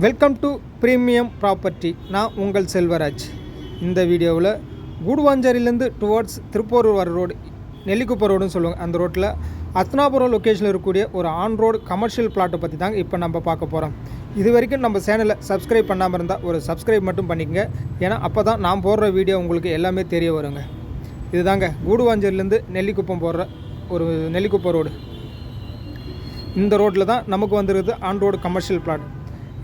Welcome to premium property. நான் உங்கள் செல்வராஜ். இந்த வீடியோவில் கூடுவாஞ்சேரியிலேருந்து டுவர்ட்ஸ் திருப்பூரூர் வர ரோடு, நெல்லிக்குப்பம் ரோடுன்னு சொல்லுவாங்க. அந்த ரோட்டில் அத்னாபுரம் லொக்கேஷனில் இருக்கக்கூடிய ஒரு ஆன் ரோடு கமர்ஷியல் பிளாட்டை பற்றி தாங்க இப்போ நம்ம பார்க்க போகிறோம். இது வரைக்கும் நம்ம சேனலை சப்ஸ்கிரைப் பண்ணாமல் இருந்தால் ஒரு சப்ஸ்கிரைப் மட்டும் பண்ணிக்கங்க. ஏன்னா அப்போ தான் நான் போடுற வீடியோ உங்களுக்கு எல்லாமே தெரிய வருங்க. இதுதாங்க கூடுவாஞ்சேரியிலேருந்து நெல்லிக்குப்பம் போடுற ஒரு நெல்லிக்குப்பம் ரோடு. இந்த ரோட்டில் தான் நமக்கு வந்துருக்குது ஆன் ரோடு கமர்ஷியல் பிளாட்.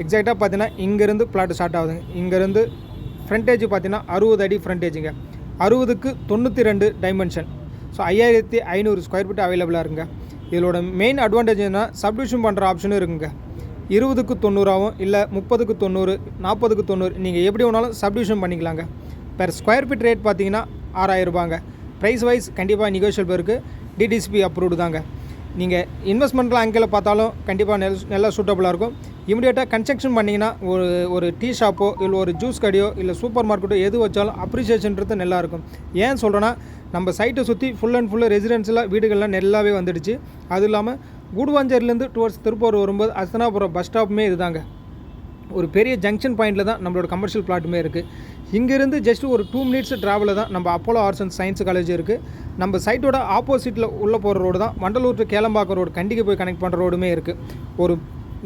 எக்ஸாக்டாக பார்த்தீங்கன்னா இங்கேருந்து பிளாட் ஸ்டார்ட் ஆகுதுங்க. இங்கேருந்து ஃப்ரண்டேஜ் பார்த்தீங்கன்னா 60 அடி ஃப்ரண்ட்டேஜுங்க. 60க்கு 92 டைமென்ஷன். ஸோ 5500 ஸ்கொயர் ஃபீட் அவைலபிளாக இருக்குங்க. இதோட மெயின் அட்வான்டேஜ் என்ன, சப்டிவிஷன் பண்ணுற ஆப்ஷனும் இருக்குங்க. 20க்கு 90 இல்லை 30க்கு 90, 40க்கு 90 நீங்கள் எப்படி வேணாலும் சப்டிவிஷன் பண்ணிக்கலாங்க. பெர் ஸ்கொயர் ஃபீட் ரேட் பார்த்தீங்கன்னா 6000 ரூபாங்க. ப்ரைஸ் வைஸ் கண்டிப்பாக நெகோஷியபிள் இருக்குது. டிடிசிபி அப்ரூவ்டு தாங்க. நீங்கள் இன்வெஸ்ட்மெண்ட்டில் அங்கில் பார்த்தாலும் கண்டிப்பாக நல்லா சூட்டபுளாக இருக்கும். இமிடியேட்டாக கன்ஸ்ட்ரக்ஷன் பண்ணிங்கன்னா ஒரு டீ ஷாப்போ இல்லை ஒரு ஜூஸ் கடையோ இல்லை சூப்பர் மார்க்கெட்டோ எது வச்சாலும் அப்ரிசியேஷன்றது நல்லாயிருக்கும். ஏன் சொல்கிறேன்னா, நம்ம சைட்டை சுற்றி ஃபுல் அண்ட் ஃபுல்லு ரெசிடென்ஷியலாக வீடுகள்லாம் நல்லாவே வந்துடுச்சு. அதுவும் இல்லாமல் கூடுவாஞ்சேரியிலேருந்து டுவர்ட்ஸ் திருப்பூர் வரும்போது அஸ்தனாபுரம் பஸ் ஸ்டாப்புமே இது தாங்க. ஒரு பெரிய ஜங்ஷன் பாயிண்டில் தான் நம்மளோட கமர்ஷியல் பிளாட்டுமே இருக்குது. இங்கேருந்து ஜஸ்ட் ஒரு 2 மினிட்ஸ் ட்ராவலில் தான் நம்ம Apollo arts and science college இருக்குது. நம்ம சைட்டோட ஆப்போசிட்டில் உள்ளே போகிற ரோடு தான் வண்டலூர் டு கேளம்பாக்கம் ரோடு, கண்டிக்கு போய் கனெக்ட் பண்ணுற ரோடுமே இருக்குது. ஒரு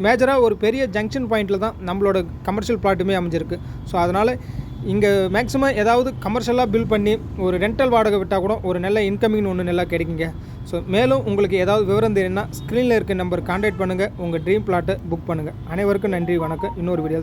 மேஜராக ஒரு பெரிய ஜங்ஷன் பாயிண்டில் தான் நம்மளோட கமர்ஷியல் பிளாட்டுமே அமைஞ்சிருக்கு. ஸோ அதனால் இங்கே மேக்ஸிமம் ஏதாவது கமர்ஷியலாக பில் பண்ணி ஒரு ரெண்டல் வாடகை விட்டால் கூட ஒரு நல்ல இன்கமிங் ஒன்று நல்லா கிடைக்குங்க. ஸோ மேலும் உங்களுக்கு ஏதாவது விவரம் தெரியுன்னா ஸ்க்ரீனில் இருக்க நம்பர் கான்டாக்ட் பண்ணுங்கள். உங்கள் ட்ரீம் பிளாட்டை புக் பண்ணுங்கள். அனைவருக்கும் நன்றி, வணக்கம். இன்னொரு வீடியோ